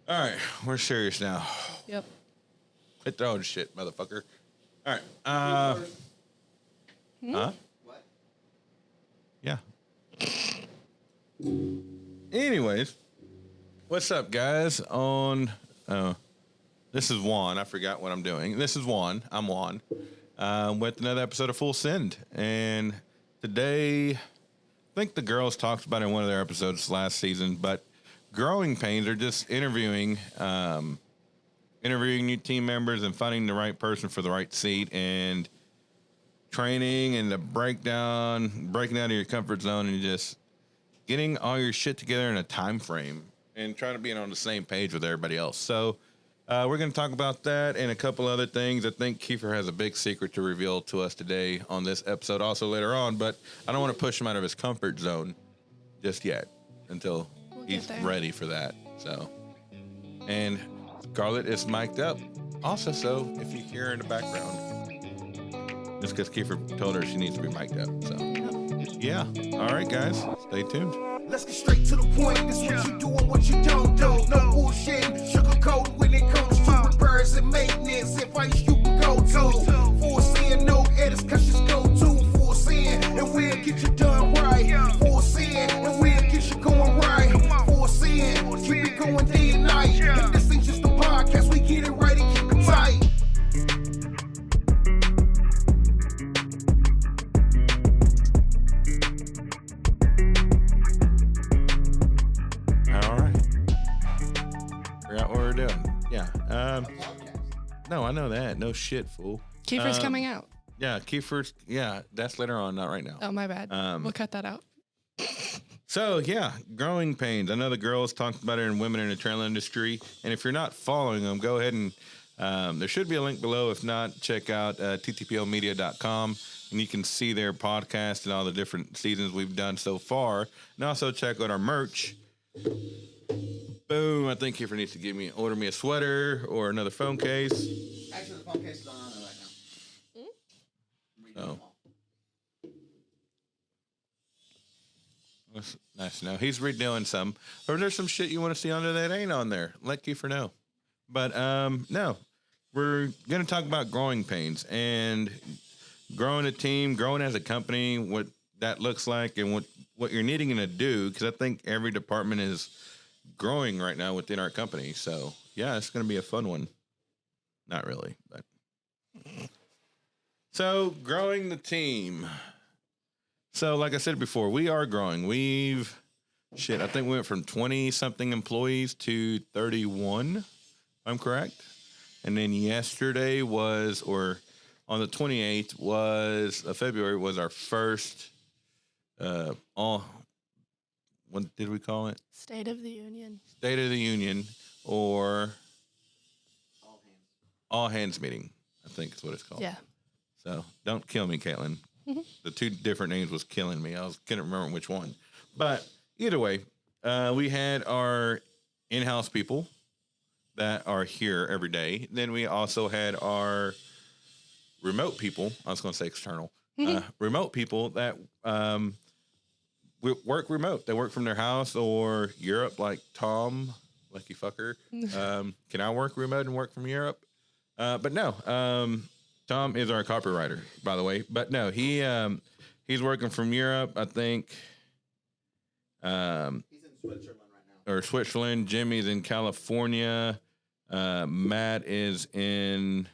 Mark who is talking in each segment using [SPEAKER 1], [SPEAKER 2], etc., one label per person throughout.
[SPEAKER 1] All right, we're serious now.
[SPEAKER 2] Yep.
[SPEAKER 1] Quit throwing shit, motherfucker. All right. Huh?
[SPEAKER 3] What?
[SPEAKER 1] Yeah. Anyways, what's up, guys? This is Juan. I forgot what I'm doing. This is Juan. I'm Juan. With another episode of Full Send. And today, I think the girls talked about it in one of their episodes last season, but growing pains are just interviewing new team members and finding the right person for the right seat and training and the breaking out of your comfort zone and just getting all your shit together in a time frame and trying to be on the same page with everybody else. So we're going to talk about that and a couple other things. I think Kiefer has a big secret to reveal to us today on this episode, also later on, but I don't want to push him out of his comfort zone just yet until he's ready for that. So, and Scarlett is mic'd up also, so if you hear her in the background, just because Kiefer told her she needs to be mic'd up. So, yeah. All right, guys, stay tuned.
[SPEAKER 4] Let's get straight to the point. This what you do and what you don't do. No bullshit, sugarcoat when it comes to repairs and maintenance. Advice you can go to. Full sin, no edits, cause just go to full sin. And we'll get you done right. Full sin, and we'll get you going right. Full sin, keep it going day and night. And this ain't just a podcast, we get it right and keep it tight.
[SPEAKER 1] No, I know that. No shit, fool.
[SPEAKER 2] Kiefer's coming out.
[SPEAKER 1] Yeah, Kiefer's. Yeah, that's later on, not right now.
[SPEAKER 2] Oh, my bad. We'll cut that out.
[SPEAKER 1] So, yeah, growing pains. I know the girls talked about it in Women in the Trailer Industry. And if you're not following them, go ahead and there should be a link below. If not, check out ttpomedia.com. And you can see their podcast and all the different seasons we've done so far. And also check out our merch. Boom! I think Kiefer needs to order me a sweater or another phone case.
[SPEAKER 3] Actually, the phone case is on there right now.
[SPEAKER 1] Oh, that's nice to know. He's redoing some. Or there's some shit you want to see under that ain't on there. Let Kiefer know. But no, we're gonna talk about growing pains and growing a team, growing as a company, what that looks like, and what you're needing to do. Because I think every department is growing right now within our company. So, yeah, it's going to be a fun one. Not really, but. So, growing the team. So, like I said before, we are growing. I think we went from 20-something employees to 31, if I'm correct. And then yesterday on the 28th of February was our first, what did we call it?
[SPEAKER 2] State of the Union.
[SPEAKER 1] State of the Union, or all hands meeting, I think is what it's called.
[SPEAKER 2] Yeah.
[SPEAKER 1] So don't kill me, Caitlin. Mm-hmm. The two different names was killing me. Couldn't remember which one. But either way, we had our in-house people that are here every day. Then we also had our remote people. I was going to say external. Remote people that we work remote. They work from their house or Europe, like Tom, lucky fucker. Can I work remote and work from Europe? But no, Tom is our copywriter, by the way. But no, he's working from Europe, I think.
[SPEAKER 3] He's in Switzerland right now.
[SPEAKER 1] Or Switzerland. Jimmy's in California. Matt is in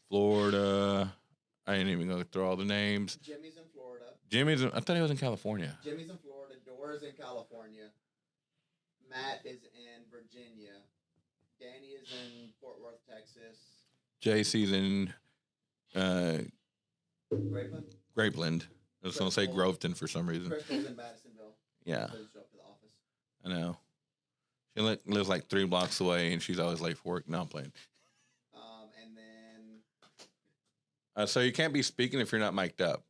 [SPEAKER 1] Florida. I didn't even go through all the names.
[SPEAKER 3] Jimmy's in Florida.
[SPEAKER 1] I thought he was in California.
[SPEAKER 3] Jimmy's in Florida. Dora's in California. Matt is in Virginia. Danny is in Fort Worth, Texas.
[SPEAKER 1] JC's in
[SPEAKER 3] Grapeland.
[SPEAKER 1] I was going to say Groveton for some reason.
[SPEAKER 3] Crystal's in Madisonville.
[SPEAKER 1] Yeah.
[SPEAKER 3] Doesn't show up to the office.
[SPEAKER 1] I know. She lives like 3 blocks away, and she's always late for work. No, I'm playing.
[SPEAKER 3] And then...
[SPEAKER 1] So you can't be speaking if you're not mic'd up.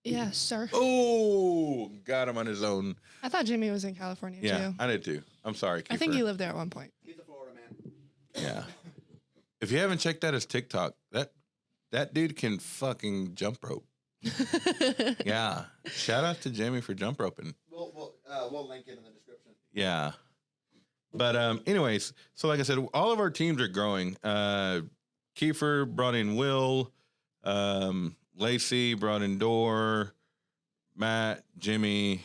[SPEAKER 2] Yeah, sir.
[SPEAKER 1] Oh, got him on his own.
[SPEAKER 2] I thought Jimmy was in California, too.
[SPEAKER 1] Yeah, I did, too. I'm sorry, Kiefer.
[SPEAKER 2] I think he lived there at one point.
[SPEAKER 3] He's a Florida man.
[SPEAKER 1] Yeah. If you haven't checked out his TikTok, that dude can fucking jump rope. Yeah. Shout out to Jimmy for jump roping.
[SPEAKER 3] We'll link it in the description.
[SPEAKER 1] Yeah. But anyways, so like I said, all of our teams are growing. Kiefer brought in Will, Lacey brought in Door, Matt, Jimmy,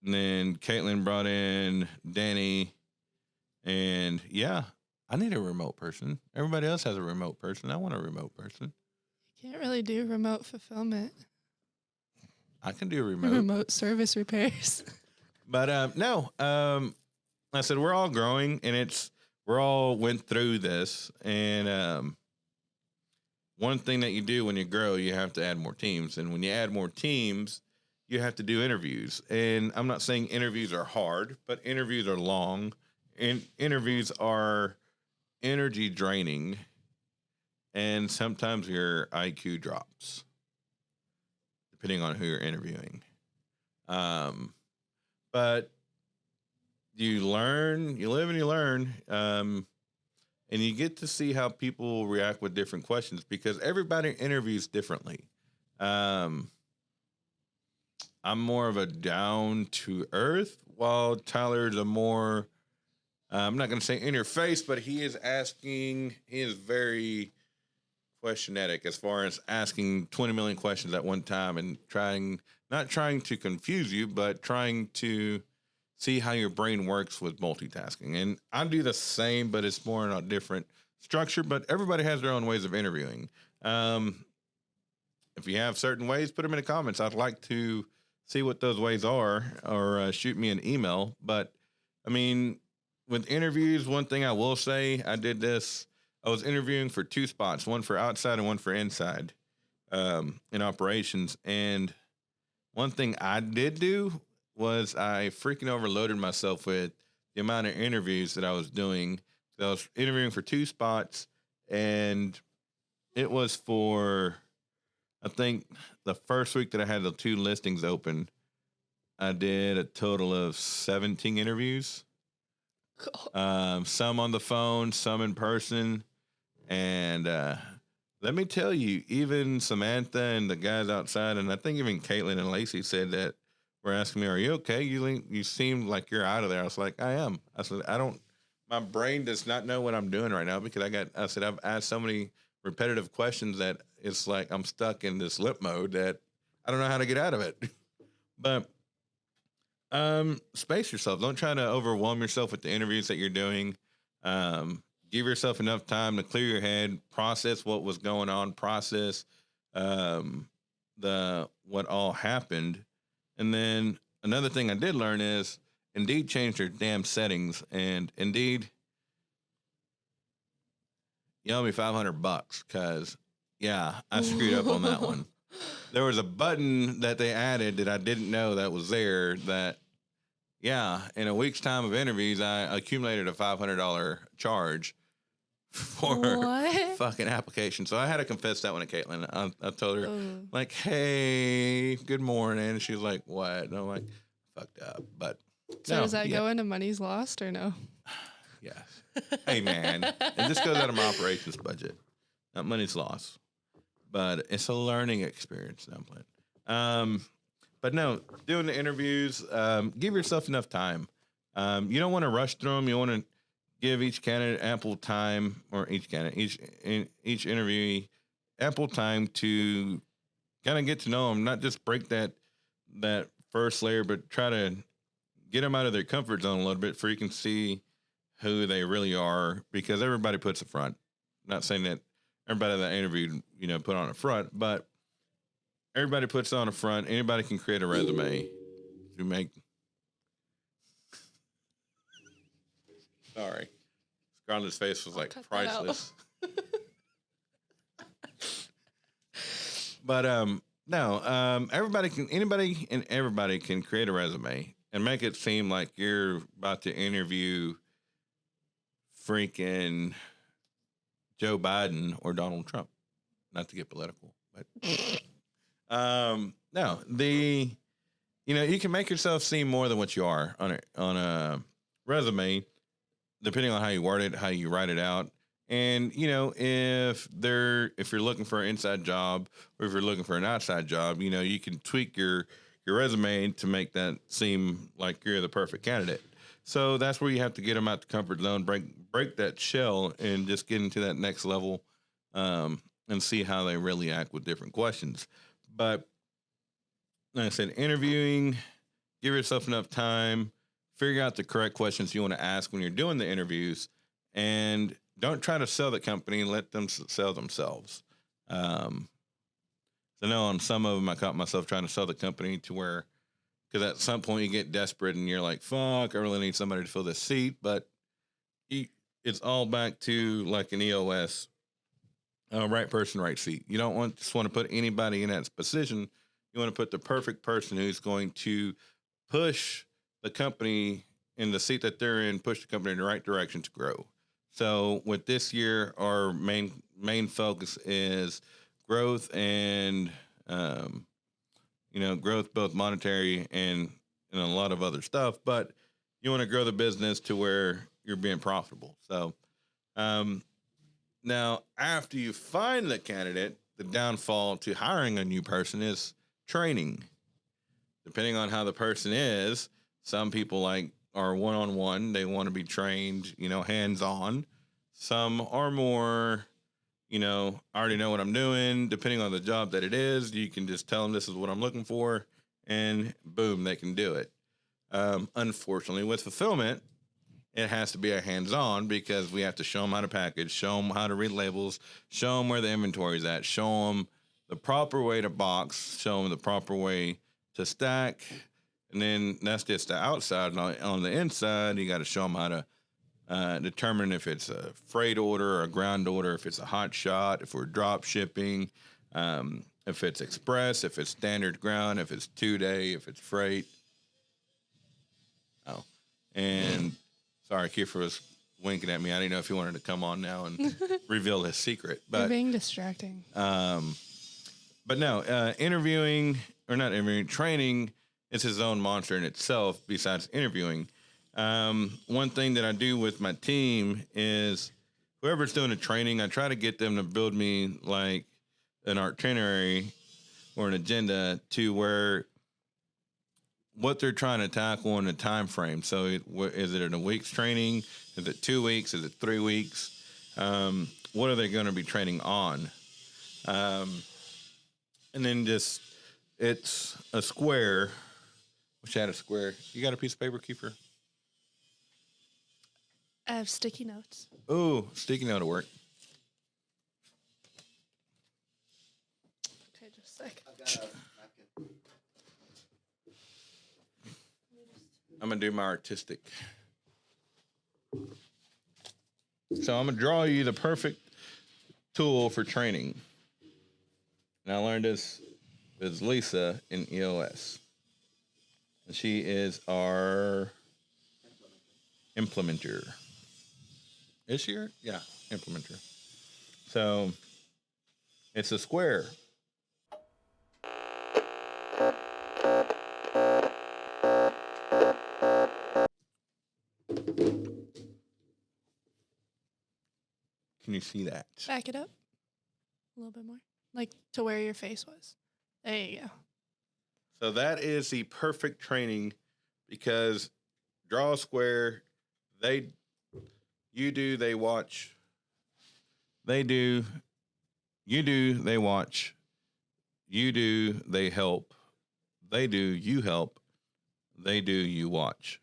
[SPEAKER 1] and then Caitlin brought in Danny. And yeah, I need a remote person. Everybody else has a remote person. I want a remote person.
[SPEAKER 2] Can't really do remote fulfillment.
[SPEAKER 1] I can do a remote.
[SPEAKER 2] Remote service repairs.
[SPEAKER 1] But no, I said we're all growing, and we're all went through this. And one thing that you do when you grow, you have to add more teams. And when you add more teams, you have to do interviews. And I'm not saying interviews are hard, but interviews are long. And interviews are energy draining, and sometimes your IQ drops depending on who you're interviewing. But you learn, you live and you learn, and you get to see how people react with different questions because everybody interviews differently. I'm more of a down to earth, while Tyler's a more I'm not going to say in your face, but he is very questionetic as far as asking 20 million questions at one time and not trying to confuse you, but trying to see how your brain works with multitasking. And I do the same, but it's more in a different structure, but everybody has their own ways of interviewing. If you have certain ways, put them in the comments. I'd like to see what those ways are, or shoot me an email. But I mean, with interviews, one thing I will say, I was interviewing for 2 spots, one for outside and one for inside, in operations. And one thing I did do was I freaking overloaded myself with the amount of interviews that I was doing. So I was interviewing for 2 spots, and it was for, I think, the first week that I had the 2 listings open, I did a total of 17 interviews. Some on the phone, some in person. And let me tell you, even Samantha and the guys outside, and I think even Caitlin and Lacey said that, were asking me, "Are you okay? You seem like you're out of there." I was like, "I am." I said, my brain does not know what I'm doing right now because I've asked so many repetitive questions that it's like I'm stuck in this lip mode that I don't know how to get out of it. But space yourself. Don't try to overwhelm yourself with the interviews that you're doing. Give yourself enough time to clear your head, process what was going on, process what all happened. And then another thing I did learn is Indeed changed their damn settings, and Indeed, you owe me $500 because, yeah, I screwed up on that one. There was a button that they added that I didn't know that was there that, yeah, in a week's time of interviews, I accumulated a $500 charge for
[SPEAKER 2] What?
[SPEAKER 1] fucking application. So I had to confess that one to Caitlin. I told her, like, "Hey, good morning." And she was like, "What?" And I'm like, "Fucked up." But
[SPEAKER 2] So
[SPEAKER 1] no,
[SPEAKER 2] does that
[SPEAKER 1] yeah.
[SPEAKER 2] go into money's lost or no?
[SPEAKER 1] Yes. Hey, man. And this goes out of my operations budget. Not money's lost. But it's a learning experience. No, I'm playing. But no, doing the interviews, give yourself enough time. You don't want to rush through them. You want to give each candidate ample time, or each interviewee ample time to kind of get to know them, not just break that first layer, but try to get them out of their comfort zone a little bit, so you can see who they really are, because everybody puts a front. I'm not saying that everybody that I interviewed, put on a front, but everybody puts on a front. Anybody can create a resume to make. Sorry. Scarlett's face was like priceless. But no, anybody and everybody can create a resume and make it seem like you're about to interview freaking Joe Biden or Donald Trump. Not to get political, but no, you can make yourself seem more than what you are on a resume, depending on how you word it, how you write it out. And, if you're looking for an inside job or if you're looking for an outside job, you can tweak your your resume to make that seem like you're the perfect candidate. So that's where you have to get them out the comfort zone, break that shell, and just get into that next level, and see how they really act with different questions. But like I said, interviewing, give yourself enough time, figure out the correct questions you want to ask when you're doing the interviews, and don't try to sell the company. Let them sell themselves. I know on some of them, I caught myself trying to sell the company to where, because at some point you get desperate and you're like, fuck, I really need somebody to fill this seat. But it's all back to like an EOS, right person, right seat. You don't just want to put anybody in that position. You want to put the perfect person who's going to push the company in the seat that they're in, push the company in the right direction to grow. So with this year, our main focus is growth and, growth, both monetary and a lot of other stuff, but you want to grow the business to where you're being profitable. So, now after you find the candidate, the downfall to hiring a new person is training. Depending on how the person is, some people are one-on-one. They want to be trained, hands-on. Some are more, I already know what I'm doing. Depending on the job that it is, you can just tell them this is what I'm looking for, and boom, they can do it. Unfortunately, with fulfillment, it has to be a hands-on because we have to show them how to package, show them how to read labels, show them where the inventory is at, show them the proper way to box, show them the proper way to stack. And then that's just the outside. On the inside, you got to show them how to determine if it's a freight order or a ground order, if it's a hot shot, if we're drop shipping, if it's express, if it's standard ground, if it's 2-day, if it's freight. Oh, and sorry, Kiefer was winking at me. I didn't know if he wanted to come on now and reveal his secret. But
[SPEAKER 2] You're being distracting.
[SPEAKER 1] But no, training is his own monster in itself besides interviewing. One thing that I do with my team is whoever's doing the training, I try to get them to build me like an itinerary or an agenda to where what they're trying to tackle in a time frame. So is it in a week's training? Is it 2 weeks? Is it 3 weeks? What are they going to be training on? And then it's a square. Wish I had a square. You got a piece of paper, Kiefer?
[SPEAKER 2] I have sticky notes.
[SPEAKER 1] Oh, sticky note will work.
[SPEAKER 2] Okay, just a sec.
[SPEAKER 3] I've got a napkin.
[SPEAKER 1] I'm going to do my artistic. So I'm going to draw you the perfect tool for training. And I learned this with Lisa in EOS. And she is our implementer. Is she? Yeah, implementer. So it's a square. Can you see that?
[SPEAKER 2] Back it up a little bit more. Like to where your face was. There you go.
[SPEAKER 1] So that is the perfect training because draw a square. You do, they watch. They do, you do, they watch. You do, they help. They do, you help. They do, you watch.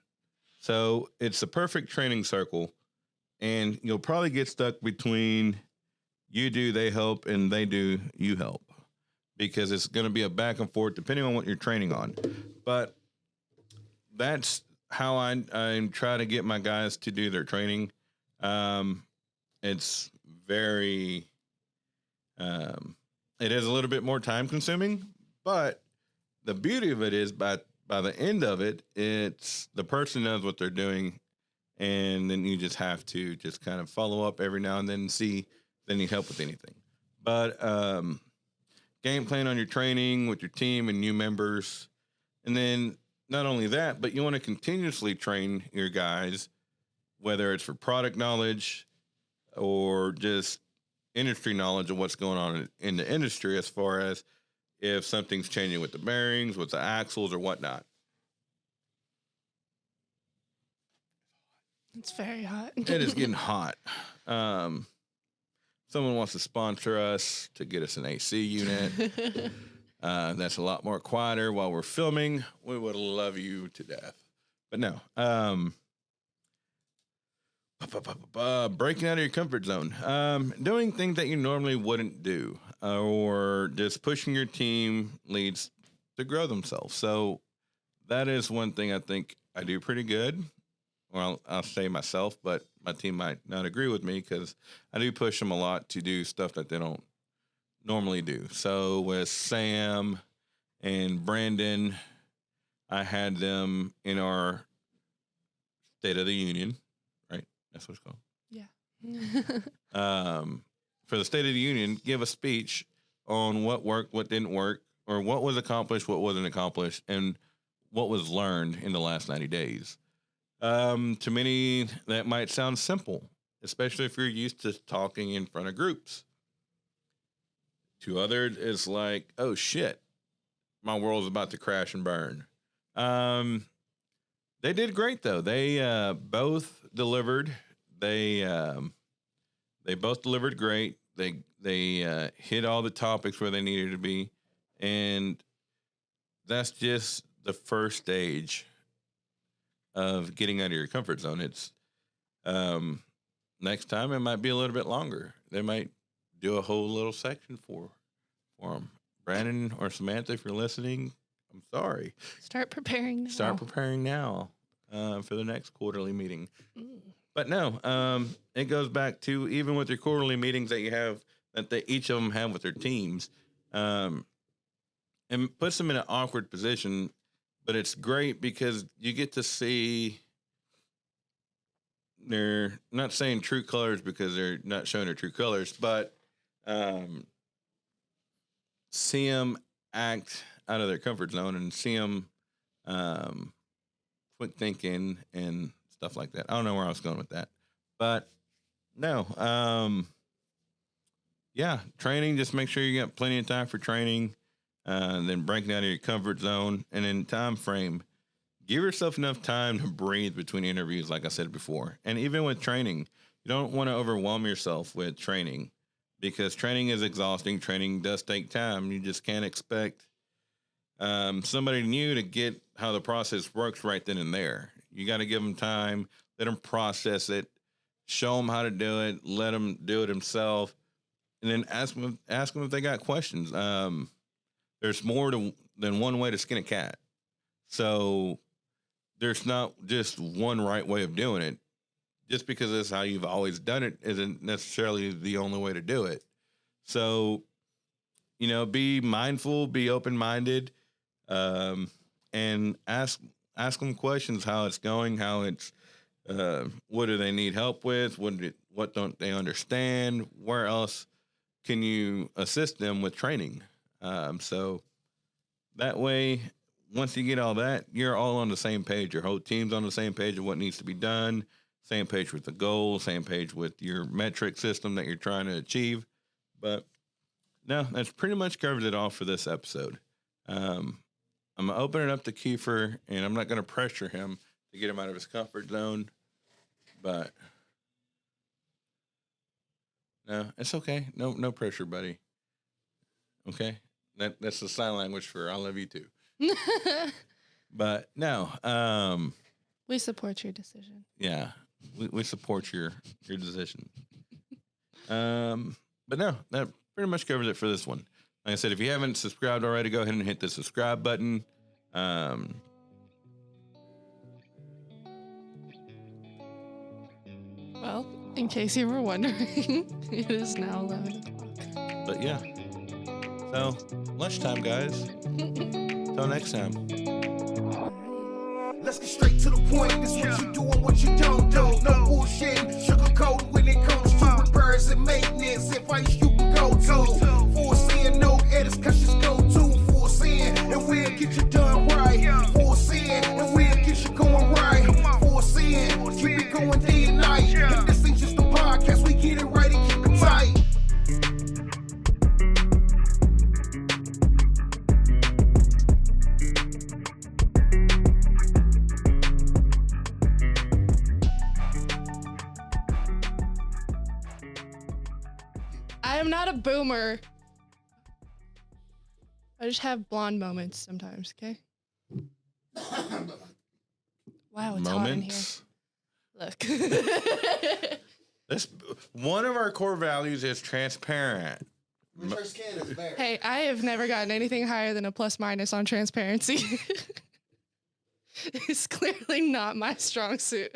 [SPEAKER 1] So it's the perfect training circle. And you'll probably get stuck between you do, they help, and they do, you help. Because it's going to be a back and forth depending on what you're training on. But that's how I try to get my guys to do their training. It's very, it is a little bit more time consuming, but the beauty of it is by the end of it, it's the person knows what they're doing. And then you just have to just kind of follow up every now and then and see if they need help with anything. But, game plan on your training with your team and new members. And then not only that, but you want to continuously train your guys, whether it's for product knowledge or just industry knowledge of what's going on in the industry as far as, if something's changing with the bearings, with the axles, or whatnot.
[SPEAKER 2] It's very hot.
[SPEAKER 1] It is getting hot. Someone wants to sponsor us to get us an AC unit. That's a lot more quieter while we're filming. We would love you to death. But no. Breaking out of your comfort zone. Doing things that you normally wouldn't do. Or just pushing your team leads to grow themselves. So that is one thing I think I do pretty good. Well, I'll say myself, but my team might not agree with me because I do push them a lot to do stuff that they don't normally do. So with Sam and Brandon, I had them in our State of the Union, right? That's what it's called.
[SPEAKER 2] Yeah.
[SPEAKER 1] For the State of the Union, give a speech on what worked, what didn't work, or what was accomplished, what wasn't accomplished, and what was learned in the last 90 days. To many, that might sound simple, especially if you're used to talking in front of groups. To others, it's like, oh shit, my world's about to crash and burn. They did great though. They both delivered. They both delivered great. They hit all the topics where they needed to be, and that's just the first stage of getting out of your comfort zone. It's next time it might be a little bit longer. They might do a whole little section for them. Brandon or Samantha, if you're listening, I'm sorry.
[SPEAKER 2] Start preparing now.
[SPEAKER 1] Start preparing now for the next quarterly meeting. But no, it goes back to even with your quarterly meetings that you have, that each of them have with their teams, and puts them in an awkward position. But it's great because you get to see they're not saying true colors because they're not showing their true colors, but see them act out of their comfort zone and see them quick thinking and stuff like that. I don't know where I was going with that, but no, yeah, training. Just make sure you got plenty of time for training. Then breaking out of your comfort zone, and then time frame. Give yourself enough time to breathe between interviews, like I said before. And even with training, you don't want to overwhelm yourself with training because training is exhausting. Training does take time. You just can't expect somebody new to get how the process works right then and there. You got to give them time, let them process it, show them how to do it, let them do it themselves, and then ask them if they got questions. There's more than one way to skin a cat. So there's not just one right way of doing it. Just because it's how you've always done it isn't necessarily the only way to do it. So, be mindful, be open-minded, and ask them questions, how it's going, how it's, what do they need help with? What don't they understand? Where else can you assist them with training? So that way, once you get all that, you're all on the same page. Your whole team's on the same page of what needs to be done, same page with the goal, same page with your metric system that you're trying to achieve. But no, that's pretty much covers it all for this episode. I'm going to open it up to Kiefer, and I'm not going to pressure him to get him out of his comfort zone. But no, it's okay. No pressure, buddy. Okay? That's the sign language for I love you too. But no,
[SPEAKER 2] we support your decision.
[SPEAKER 1] Yeah, we support your decision. But no, that pretty much covers it for this one. Like I said, if you haven't subscribed already, go ahead and hit the subscribe button.
[SPEAKER 2] Well, in case you were wondering, it is now 11 o'clock.
[SPEAKER 1] But yeah. So, lunchtime, guys. Till next time.
[SPEAKER 4] Let's get straight to the point. This what you do and what you don't do. No bullshit, sugarcoat when it comes to repairs and maintenance. Advice you can go to. For seeing no edits, cause just go to. For seeing, and we'll get you done right. For seeing, and we'll get you going right. For seeing, keep it going day and night. If this ain't just a podcast, we get it right and keep it tight.
[SPEAKER 2] I am not a boomer. I just have blonde moments sometimes, okay? Wow, it's hot in here.
[SPEAKER 1] Moments.
[SPEAKER 2] Look.
[SPEAKER 1] This one of our core values is transparent.
[SPEAKER 3] Reverse scan is there.
[SPEAKER 2] Hey, I have never gotten anything higher than a plus minus on transparency. It's clearly not my strong suit.